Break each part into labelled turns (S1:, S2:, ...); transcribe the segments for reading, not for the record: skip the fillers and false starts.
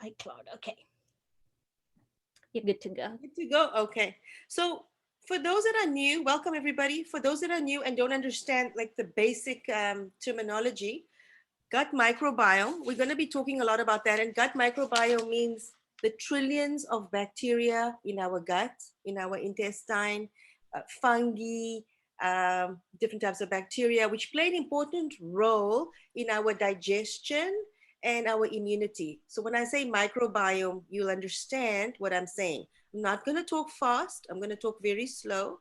S1: iCloud. Okay, you're good to go.
S2: Good to go. Okay. So for those that are new, welcome everybody. For those that are new and don't understand like the basic terminology, gut microbiome, we're going to be talking a lot about that. And gut microbiome means the trillions of bacteria in our gut, in our intestine, fungi, different types of bacteria, which play an important role in our digestion and our immunity. So when I say microbiome, you'll understand what I'm saying. I'm not going to talk fast. I'm going to talk very slow.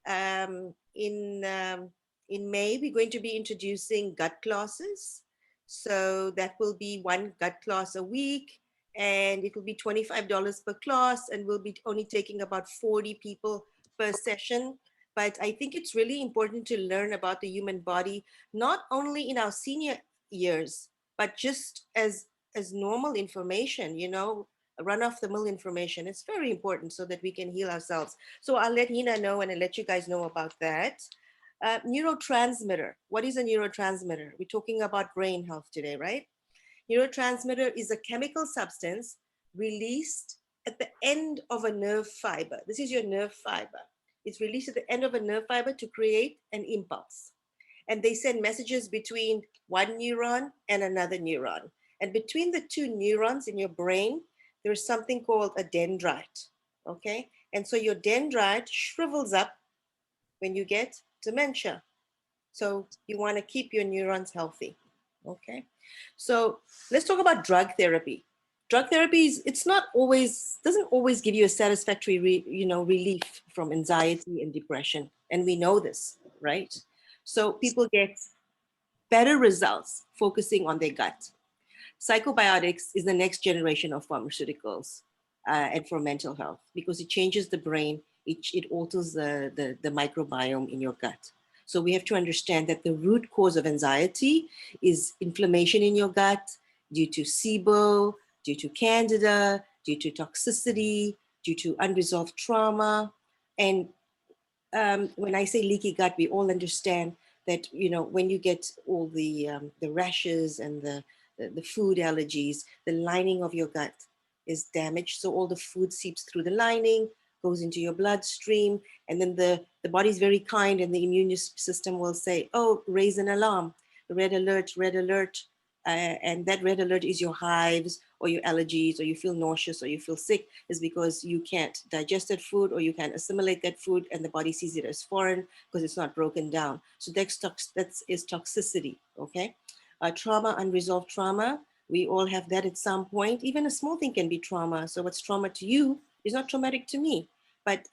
S2: Um, in um, in May, we're going to be introducing gut classes. So that will be one gut class a week, and it will be $25 per class, and we'll be only taking about 40 people per session. But I think it's really important to learn about the human body, not only in our senior years, but just as normal information, run off the mill information. It's very important so that we can heal ourselves. So I'll let Hina know and I'll let you guys know about that. Neurotransmitter. What is a neurotransmitter? We're talking about brain health today, right? Neurotransmitter is a chemical substance released at the end of a nerve fiber. This is your nerve fiber. It's released at the end of a nerve fiber to create an impulse. And they send messages between one neuron and another neuron. And between the two neurons in your brain, there's something called a dendrite. Okay? And so your dendrite shrivels up when you get dementia. So you want to keep your neurons healthy. Okay. So let's talk about drug therapy. Drug therapy is it's not always doesn't always give you a satisfactory relief from anxiety and depression. And we know this, right? So people get better results focusing on their gut. Psychobiotics is the next generation of pharmaceuticals and for mental health because it changes the brain, it alters the microbiome in your gut. So we have to understand that the root cause of anxiety is inflammation in your gut due to SIBO, due to candida, due to toxicity, due to unresolved trauma. And when I say leaky gut, we all understand that when you get all the rashes and the food allergies, the lining of your gut is damaged. So all the food seeps through the lining, goes into your bloodstream, and then the body's very kind, and the immune system will say, "Oh, raise an alarm, red alert, red alert." And that red alert is your hives or your allergies, or you feel nauseous or you feel sick, is because you can't digest that food or you can't assimilate that food, and the body sees it as foreign because it's not broken down. So that is toxicity. Okay, trauma, unresolved trauma. We all have that at some point. Even a small thing can be trauma. So what's trauma to you is not traumatic to me. But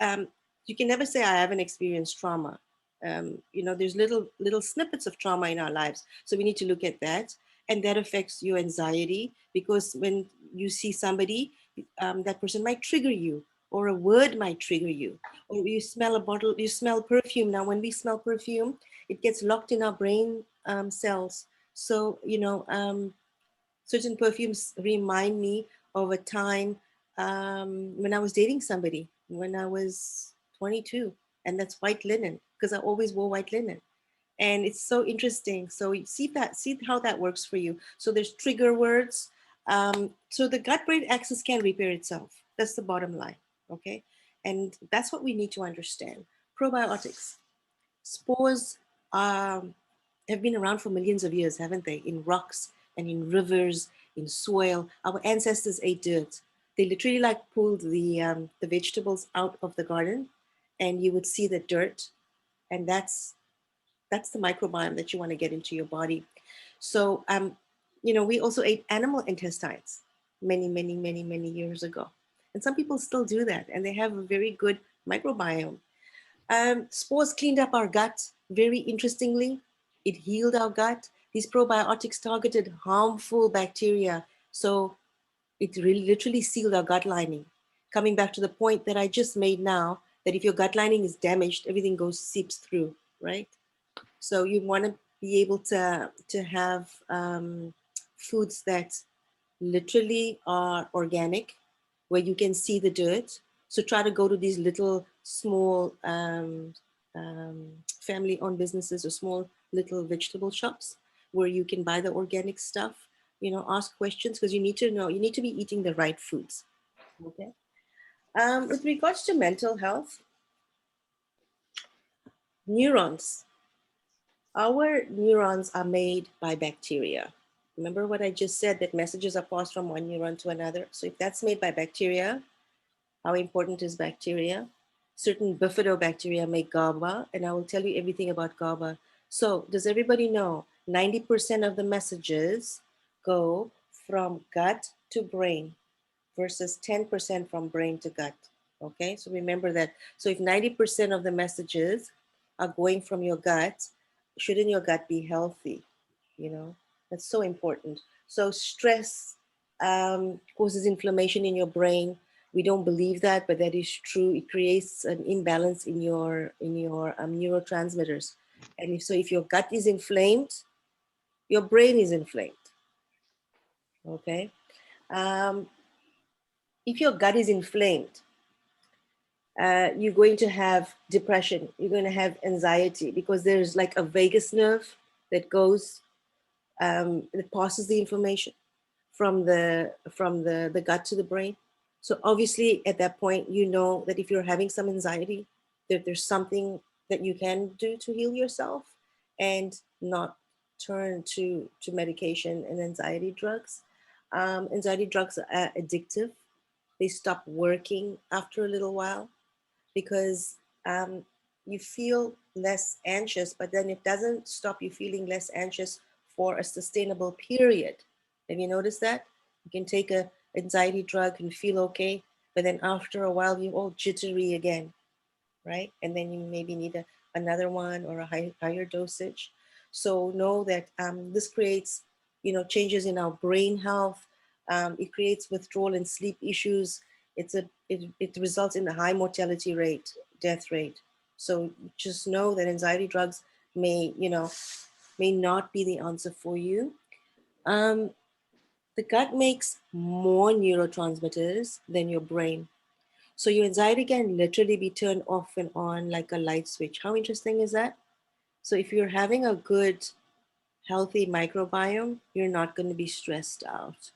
S2: you can never say I haven't experienced trauma. There's little snippets of trauma in our lives, so we need to look at that, and that affects your anxiety because when you see somebody, that person might trigger you, or a word might trigger you, or you smell a bottle, you smell perfume. Now, when we smell perfume, it gets locked in our brain cells. So certain perfumes remind me of a time when I was dating somebody when I was 22, and that's white linen because I always wore white linen. And it's so interesting. So you see how that works for you. So there's trigger words. So the gut-brain axis can repair itself. That's the bottom line. Okay, and that's what we need to understand. Probiotics, spores have been around for millions of years, haven't they? In rocks and in rivers, in soil. Our ancestors ate dirt. They literally like pulled the vegetables out of the garden, and you would see the dirt, and that's the microbiome that you want to get into your body. So, we also ate animal intestines many, many, many, many years ago. And some people still do that, and they have a very good microbiome. Spores cleaned up our gut very interestingly. It healed our gut. These probiotics targeted harmful bacteria. So it really literally sealed our gut lining. Coming back to the point that I just made now, that if your gut lining is damaged, everything goes seeps through, right? So you want to be able to have foods that literally are organic, where you can see the dirt. So try to go to these little small family-owned businesses or small little vegetable shops where you can buy the organic stuff. ask questions, because you need to know, you need to be eating the right foods. Okay. With regards to mental health, neurons. Our neurons are made by bacteria. Remember what I just said, that messages are passed from one neuron to another. So if that's made by bacteria, how important is bacteria? Certain bifidobacteria make GABA, and I will tell you everything about GABA. So does everybody know 90% of the messages go from gut to brain versus 10% from brain to gut? Okay, so remember that. So if 90% of the messages are going from your gut, shouldn't your gut be healthy? That's so important. So stress causes inflammation in your brain. We don't believe that, but that is true. It creates an imbalance in your neurotransmitters. And if your gut is inflamed, your brain is inflamed. Okay. Um, if your gut is inflamed, you're going to have depression. You're going to have anxiety, because there's like a vagus nerve that goes that passes the information from the gut to the brain. So obviously at that point, you know that if you're having some anxiety, that there's something that you can do to heal yourself and not turn to medication and anxiety drugs. Anxiety drugs are addictive. They stop working after a little while, because um, you feel less anxious, but then it doesn't stop you feeling less anxious for a sustainable period. Have you noticed that? You can take a anxiety drug and feel okay, but then after a while you're all jittery again, right? And then you maybe need another one or a higher dosage. So know that this creates, changes in our brain health. It creates withdrawal and sleep issues. It results in a high mortality rate, death rate. So just know that anxiety drugs may not be the answer for you. Um, the gut makes more neurotransmitters than your brain. So your anxiety can literally be turned off and on like a light switch. How interesting is that? So if you're having a good, healthy microbiome, you're not going to be stressed out.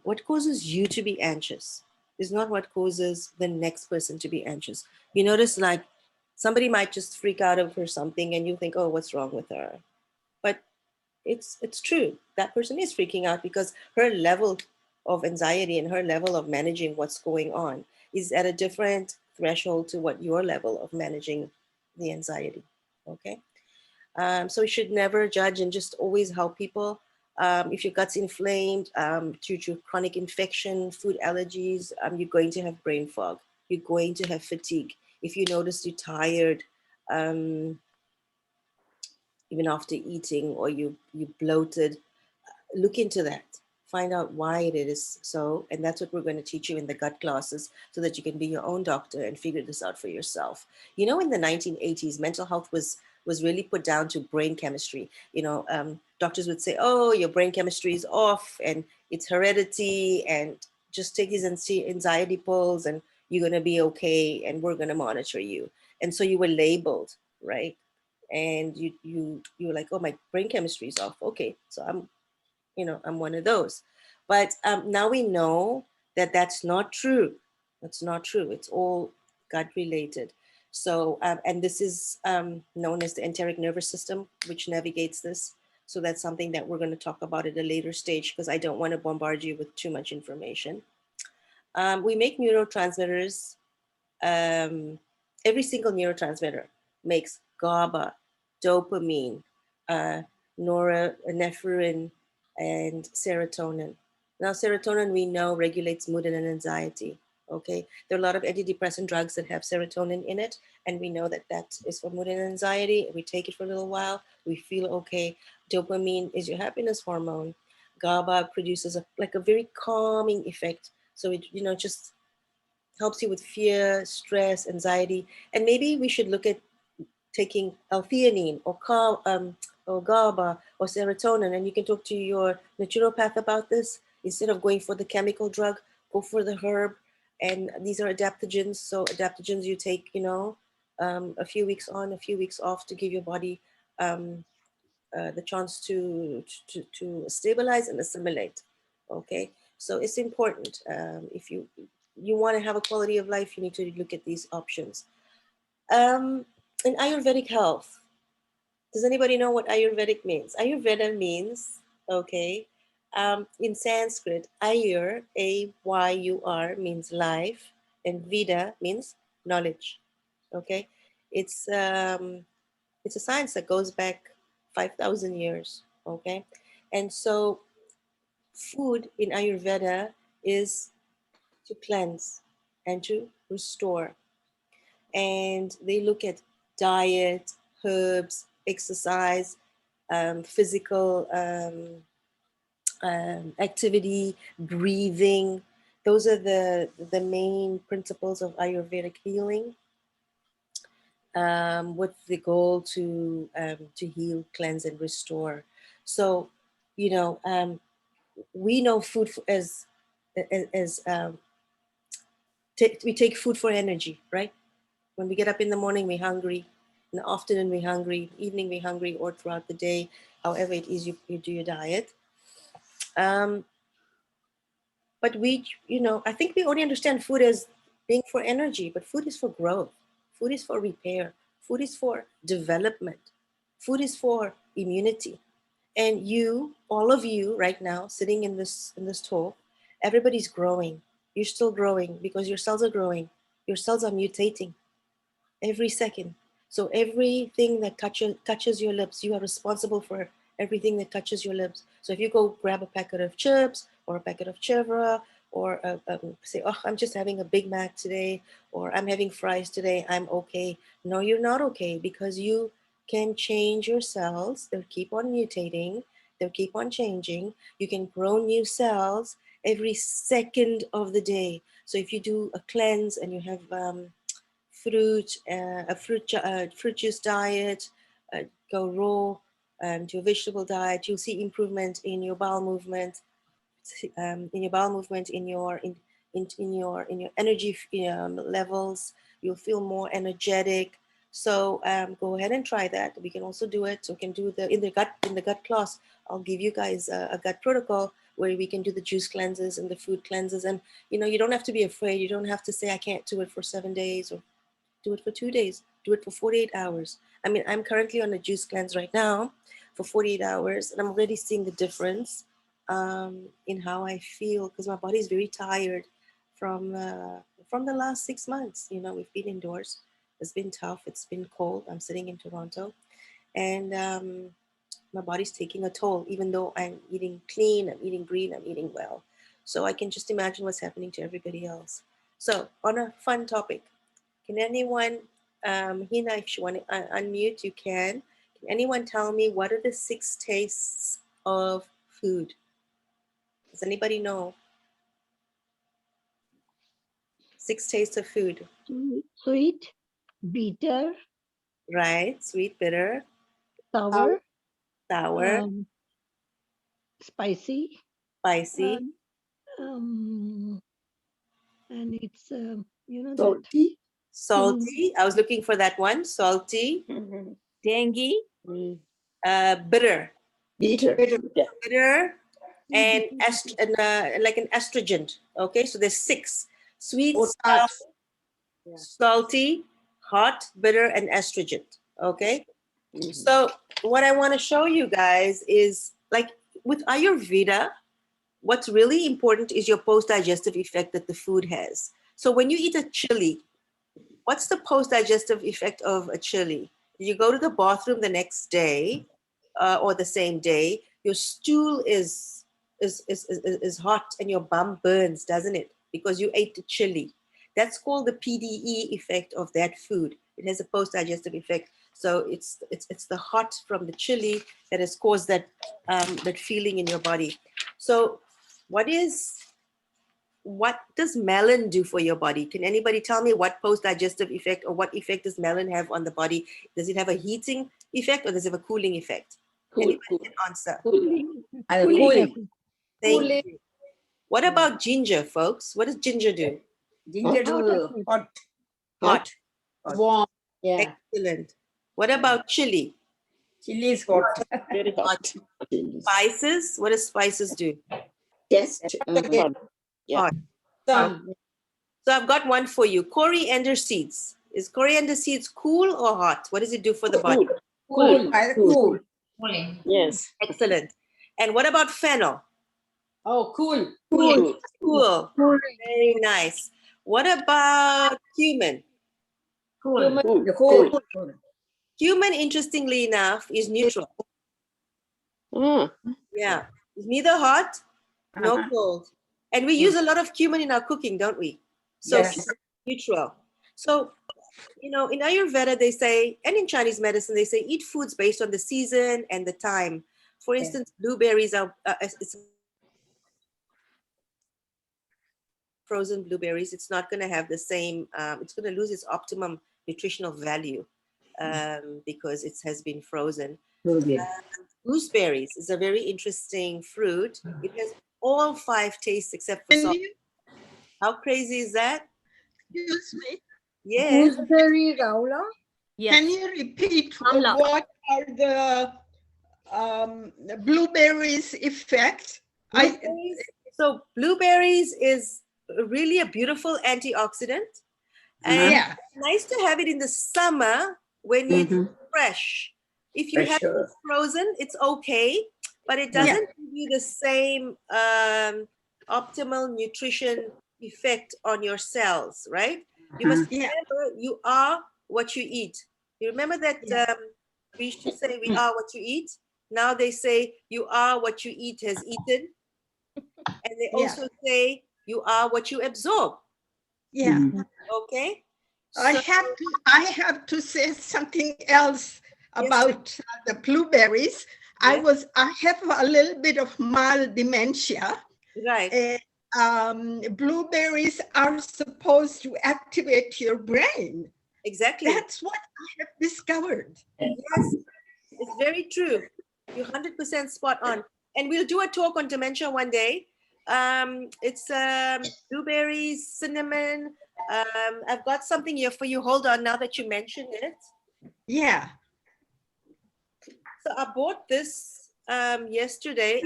S2: What causes you to be anxious is not what causes the next person to be anxious. You notice, like, somebody might just freak out over something and you think, oh, what's wrong with her? But it's true. That person is freaking out because her level of anxiety and her level of managing what's going on is at a different threshold to what your level of managing the anxiety. Okay. So you should never judge, and just always help people. If your gut's inflamed due to chronic infection, food allergies, you're going to have brain fog. You're going to have fatigue. If you notice you're tired, um, even after eating, or you bloated, look into that. Find out why it is so. And that's what we're going to teach you in the gut classes, so that you can be your own doctor and figure this out for yourself. In the 1980s, mental health was really put down to brain chemistry. Doctors would say, oh, your brain chemistry is off and it's heredity, and just take these anxiety pills and you're going to be okay, and we're going to monitor you. And so you were labeled, right? And you were like, oh, my brain chemistry is off. Okay, so I'm one of those. But now we know that that's not true. That's not true. It's all gut related. So, and this is known as the enteric nervous system, which navigates this. So that's something that we're going to talk about at a later stage, because I don't want to bombard you with too much information. We make neurotransmitters. um, every single neurotransmitter makes GABA, dopamine, uh, norepinephrine, and serotonin. Now, serotonin we know regulates mood and anxiety. Okay, there are a lot of antidepressant drugs that have serotonin in it, and we know that that is for mood and anxiety. We take it for a little while, we feel okay. Dopamine is your happiness hormone. GABA produces like a very calming effect. So it just helps you with fear, stress, anxiety. And maybe we should look at taking L-theanine or GABA or serotonin, and you can talk to your naturopath about this. Instead of going for the chemical drug, go for the herb. And these are adaptogens. So adaptogens you take, a few weeks on, a few weeks off, to give your body the chance to stabilize and assimilate. Okay, so it's important. If you want to have a quality of life, you need to look at these options. In Ayurvedic health, does anybody know what Ayurvedic means? Ayurveda means, okay, in Sanskrit, Ayur, A-Y-U-R, means life, and Veda means knowledge. Okay, it's um, it's a science that goes back 5,000 years. Okay, and so food in Ayurveda is to cleanse and to restore, and they look at diet, herbs, exercise, physical activity, breathing. Those are the main principles of Ayurvedic healing, with the goal to heal, cleanse, and restore. So, you know, we know food as we take food for energy, right? When we get up in the morning, we're hungry. In the afternoon, we're hungry. Evening, we're hungry, or throughout the day, however it is you do your diet. Um, but I think we only understand food as being for energy, but food is for growth. Food is for repair. Food is for development. Food is for immunity. And you, all of you right now, sitting in this talk, everybody's growing. You're still growing because your cells are growing. Your cells are mutating every second. So everything that touches your lips, you are responsible for everything that touches your lips. So if you go grab a packet of chips or a packet of chevra, or say, oh, I'm just having a Big Mac today, or I'm having fries today, I'm okay. No, you're not okay, because you can change your cells. They'll keep on mutating. They'll keep on changing. You can grow new cells every second of the day. So if you do a cleanse and you have fruit juice diet, go raw, to a vegetable diet, you'll see improvement in your bowel movement, in your energy levels. You'll feel more energetic. So go ahead and try that. We can also do it. So we can do in the gut class. I'll give you guys a gut protocol where we can do the juice cleanses and the food cleanses. And you don't have to be afraid. You don't have to say I can't do it for 7 days, or do it for 2 days, do it for 48 hours. I mean, I'm currently on a juice cleanse right now for 48 hours, and I'm already seeing the difference in how I feel, because my body is very tired from the last 6 months. We've been indoors. It's been tough. It's been cold. I'm sitting in Toronto, and my body's taking a toll, even though I'm eating clean, I'm eating green, I'm eating well. So I can just imagine what's happening to everybody else. So on a fun topic, can anyone, Hina, if you want to unmute, you can. Can anyone tell me what are the 6 tastes of food? Does anybody know? 6 tastes of food.
S3: Sweet, bitter,
S2: Right? Sweet, bitter,
S3: sour,
S2: sour,
S3: spicy,
S2: spicy,
S3: and it's
S4: Salty.
S2: salty. I was looking for that one. Salty,
S1: Tangy.
S2: bitter.
S4: Bitter.
S2: Bitter, and like an astringent. Okay, so there's 6: sweet,
S4: Or
S2: sour,
S4: tart.
S2: salty, hot, bitter, and astringent. Okay,
S4: Mhm.
S2: so what I want to show you guys is, like, with Ayurveda, what's really important is your post-digestive effect that the food has. So when you eat a chili, what's the post-digestive effect of a chili? You go to the bathroom the next day, or the same day, your stool is hot and your bum burns, doesn't it? Because you ate the chili. That's called the PDE effect of that food. It has a post-digestive effect. So it's the hot from the chili that has caused that feeling in your body. So what does melon do for your body? Can anybody tell me what post-digestive effect, or what effect does melon have on the body? Does it have a heating effect, or does it have a cooling effect? Anybody can answer.
S3: cooling.
S4: Cooling.
S2: Thank you. What about ginger, folks? What does ginger do?
S4: Ginger do hot.
S2: Hot.
S4: Warm. Yeah.
S2: Excellent. What about chili?
S4: Chili is hot.
S5: Very hot.
S4: Chilies.
S2: Spices, what does spices do?
S4: Test.
S5: Hot. Yeah.
S2: Hot.
S4: Some.
S2: So I've got one for you. Coriander seeds. Is coriander seeds cool or hot? What does it do for the body?
S4: Cool. Cool.
S5: Yes.
S2: Excellent. And what about fennel?
S4: Oh, cool.
S5: Cool.
S2: Cool. Very nice. What about cumin?
S4: Cool.
S5: Cool.
S2: Cumin, interestingly enough, is neutral.
S5: Mm.
S2: Yeah. It's neither hot nor
S4: Uh-huh.
S2: cold. And we use a lot of cumin in our cooking, don't we? So
S4: Yes.
S2: neutral. So, in Ayurveda, they say, and in Chinese medicine, they say, eat foods based on the season and the time. For instance, blueberries are it's frozen blueberries. It's not going to have the same. It's going to lose its optimum nutritional value because it has been frozen. Gooseberries is a very interesting fruit. It has all 5 tastes except for salt. How crazy is that?
S6: Excuse me.
S2: Yes.
S7: Gooseberry, Raula?
S1: Yes.
S6: Can you repeat
S1: Amla.
S6: what are the blueberries effects?
S2: So blueberries is really a beautiful antioxidant. And
S6: Yeah.
S2: it's nice to have it in the summer when it's fresh. If you have it frozen, it's okay, but it doesn't give you the same optimal nutrition effect on your cells, right? You must remember you are what you eat. You remember that we used to say we are what you eat? Now they say you are what you eat has eaten. And they also say you are what you absorb.
S6: Yeah.
S2: Okay?
S6: I have to say something else about the blueberries.
S2: Yes.
S6: I have a little bit of mild dementia.
S2: Right.
S6: Blueberries are supposed to activate your brain.
S2: Exactly.
S6: That's what I have discovered.
S2: Yes, it's very true. You're 100% spot on. And we'll do a talk on dementia one day. It's blueberries, cinnamon. I've got something here for you. Hold on now that you mentioned it.
S6: Yeah.
S2: So I bought this yesterday.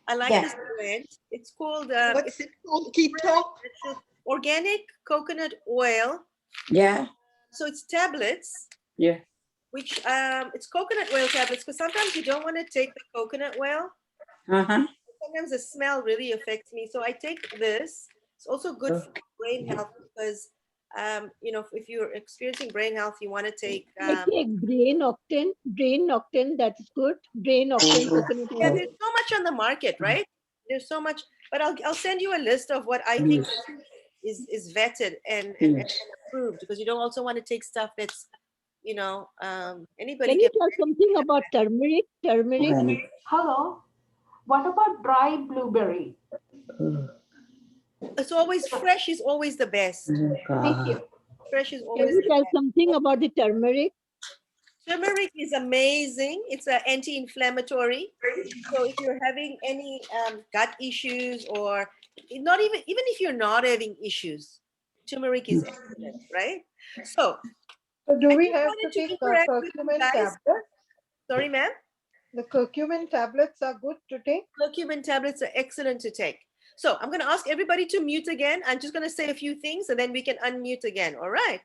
S2: I like this brand. It's called
S6: What's it called? Keto?
S2: organic coconut oil.
S4: Yeah.
S2: So it's tablets.
S4: Yeah.
S2: Which it's coconut oil tablets because sometimes you don't want to take the coconut oil.
S4: Uh-huh.
S2: Sometimes the smell really affects me. So I take this. It's also good for brain health because, if you're experiencing brain health, you want to take.
S3: I take brain octane, that's good. Brain octane, coconut
S2: Yeah,
S3: oil.
S2: there's so much on the market, right? There's so much, but I'll send you a list of what I think is vetted and approved because you don't also want to take stuff that's, anybody
S3: Can you tell something about turmeric?
S7: Hello. What about dry blueberry?
S2: It's always fresh is always the best.
S7: Thank you.
S2: Fresh is
S3: Can
S2: always
S3: you
S2: the
S3: tell
S2: best.
S3: something about the turmeric?
S2: Turmeric is amazing. It's an anti-inflammatory. So if you're having any gut issues or not even if you're not having issues, turmeric is excellent, right? So
S7: So do
S2: I
S7: we
S2: just
S7: have
S2: wanted
S7: to take
S2: interact with you
S7: curcumin
S2: guys.
S7: tablets?
S2: Sorry, ma'am.
S7: The curcumin tablets are good to take?
S2: Curcumin tablets are excellent to take. So I'm going to ask everybody to mute again. I'm just going to say a few things and then we can unmute again. All right.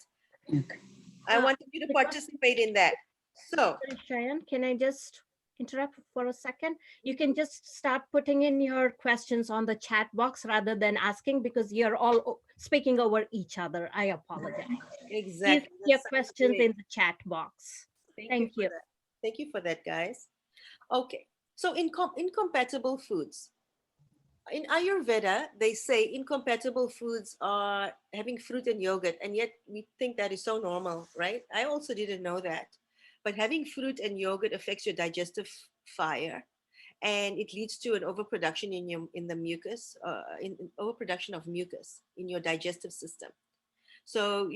S2: I want you to participate in that. So,
S1: Shayan, can I just interrupt for a second? You can just start putting in your questions on the chat box rather than asking because you're all speaking over each other. I apologize.
S2: exactly.
S1: Please your
S2: That sounds
S1: questions
S2: great.
S1: in the chat box. Thank
S2: for
S1: you.
S2: that. Thank you for that, guys. Okay. So incompatible foods. In Ayurveda, they say incompatible foods are having fruit and yogurt, and yet we think that is so normal, right? I also didn't know that. But having fruit and yogurt affects your digestive fire, and it leads to an overproduction in the mucus, in overproduction of mucus in your digestive system. So,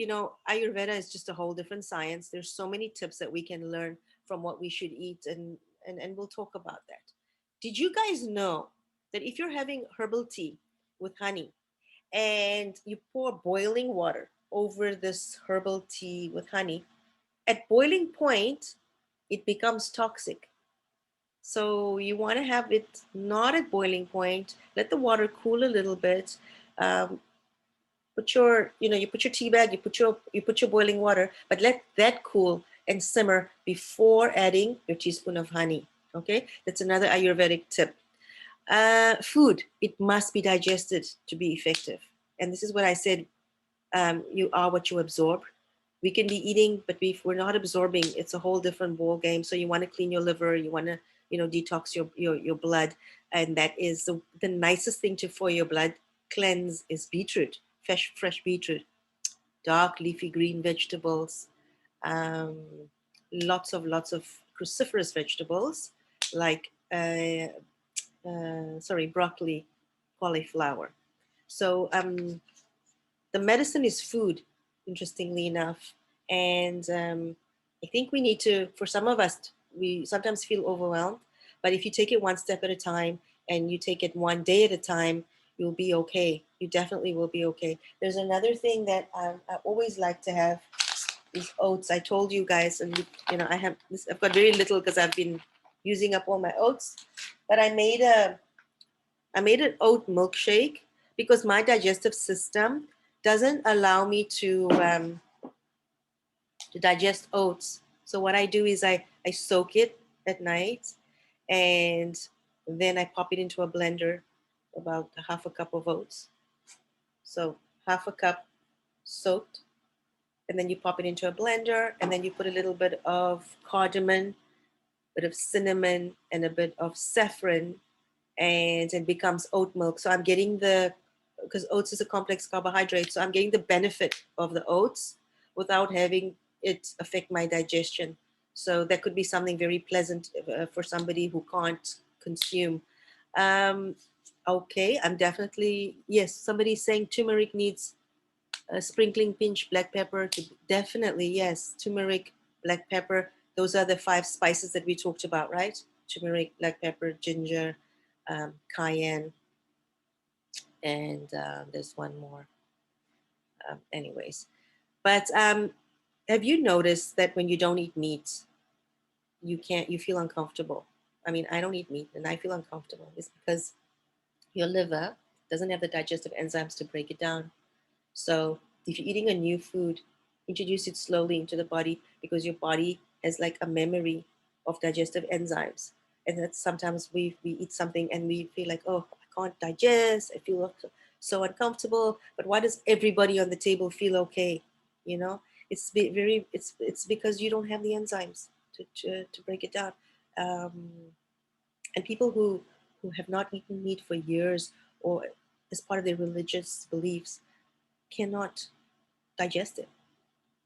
S2: Ayurveda is just a whole different science. There's so many tips that we can learn from what we should eat, and we'll talk about that. Did you guys know that if you're having herbal tea with honey and you pour boiling water over this herbal tea with honey, at boiling point, it becomes toxic. So you want to have it not at boiling point. Let the water cool a little bit. Put your, you put your tea bag, you put your boiling water, but let that cool and simmer before adding your teaspoon of honey. Okay, that's another Ayurvedic tip. Food, it must be digested to be effective. And this is what I said, you are what you absorb. We can be eating, but if we're not absorbing, it's a whole different ball game. So you want to clean your liver, you want to, detox your blood. And that is the nicest thing for your blood cleanse is beetroot, fresh beetroot, dark leafy green vegetables, lots of cruciferous vegetables like broccoli, cauliflower. So the medicine is food, interestingly enough. And I think we need to, for some of us, we sometimes feel overwhelmed, but if you take it one step at a time and you take it one day at a time, you'll be okay. You definitely will be okay. There's another thing that I always like to have, these oats. I told you guys, and I have this, I've got very little because I've been using up all my oats, but I made an oat milkshake because my digestive system doesn't allow me to digest oats. So what I do is I soak it at night, and then I pop it into a blender, about half a cup of oats. So half a cup soaked, and then you pop it into a blender, and then you put a little bit of cardamom, a bit of cinnamon, and a bit of saffron, and it becomes oat milk. So I'm getting because oats is a complex carbohydrate, so I'm getting the benefit of the oats without having it affect my digestion. So that could be something very pleasant for somebody who can't consume. Okay, I'm definitely, yes, somebody's saying turmeric needs a sprinkling pinch black pepper. Definitely, yes, turmeric, black pepper. Those are the 5 spices that we talked about, right? Turmeric, black pepper, ginger, cayenne, and there's one more. Anyways, but have you noticed that when you don't eat meat, you feel uncomfortable? I mean, I don't eat meat and I feel uncomfortable. It's because your liver doesn't have the digestive enzymes to break it down. So if you're eating a new food, introduce it slowly into the body, because your body has like a memory of digestive enzymes. And that sometimes we eat something and we feel like, oh, I can't digest, I feel so uncomfortable. But why does everybody on the table feel okay? It's because you don't have the enzymes to break it down. And people who have not eaten meat for years, or as part of their religious beliefs, cannot digest it.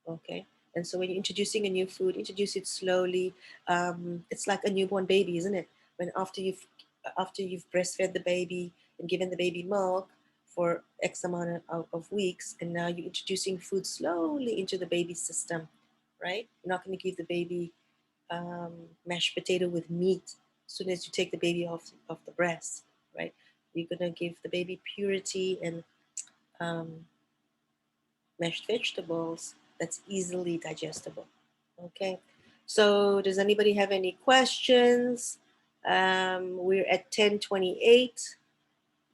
S2: Okay. And so when you're introducing a new food, introduce it slowly. It's like a newborn baby, isn't it? When after you've breastfed the baby and given the baby milk for X amount of weeks, and now you're introducing food slowly into the baby's system, right? You're not going to give the baby mashed potato with meat as soon as you take the baby off the breast, right? You're going to give the baby purity and mashed vegetables that's easily digestible. Okay, so does anybody have any questions? We're at 10:28,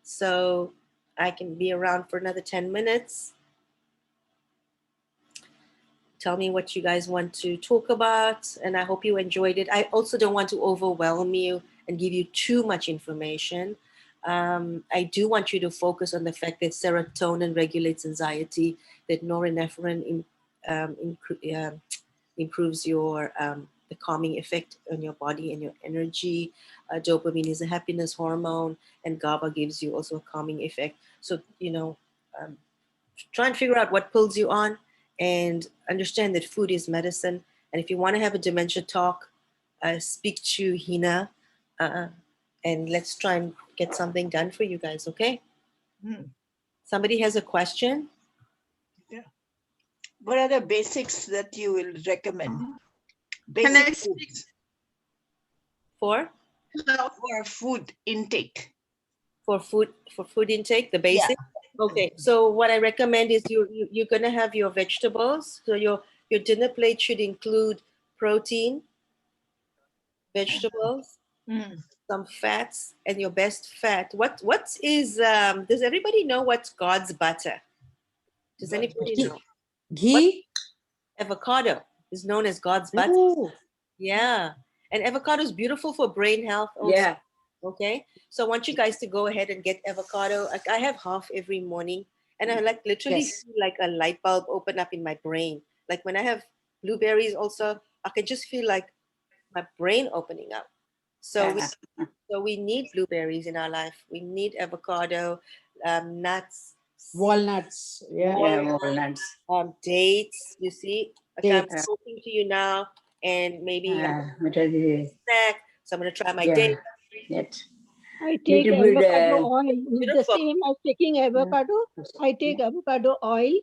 S2: so I can be around for another 10 minutes. Tell me what you guys want to talk about, and I hope you enjoyed it. I also don't want to overwhelm you and give you too much information. I do want you to focus on the fact that serotonin regulates anxiety, that norepinephrine improves your the calming effect on your body and your energy. Dopamine is a happiness hormone, and GABA gives you also a calming effect. So try and figure out what pulls you on, and understand that food is medicine. And if you want to have a dementia talk, speak to Hina, and let's try and get something done for you guys, okay? Somebody has a question?
S8: Yeah. What are the basics that you will recommend?
S6: Can I
S8: Basic
S6: speak?
S8: foods
S2: For
S8: food intake.
S2: For food intake, the basic? Yeah. Okay, so what I recommend is you're going to have your vegetables. So your dinner plate should include protein, vegetables,
S3: Mm.
S2: some fats, and your best fat. What is does everybody know what's God's butter? Does anybody know?
S4: Ghee?
S2: Avocado is known as God's butter.
S4: Ooh.
S2: Yeah. And avocado is beautiful for brain health also.
S4: Yeah.
S2: Okay. So I want you guys to go ahead and get avocado. Like, I have half every morning, and I like literally
S4: Yes.
S2: feel like a light bulb open up in my brain. Like when I have blueberries also, I can just feel like my brain opening up. So we need blueberries in our life. We need avocado, nuts,
S4: Walnuts. Yeah. Yeah, walnuts.
S2: dates. You see, like I'm
S4: Dates.
S2: talking to you now, and maybe
S4: What are the,
S2: snack. So I'm gonna try my
S4: yeah.
S2: date.
S4: Yet.
S3: I take
S4: Little bit,
S3: avocado oil. It's the
S2: Beautiful.
S3: same as taking avocado. I take avocado oil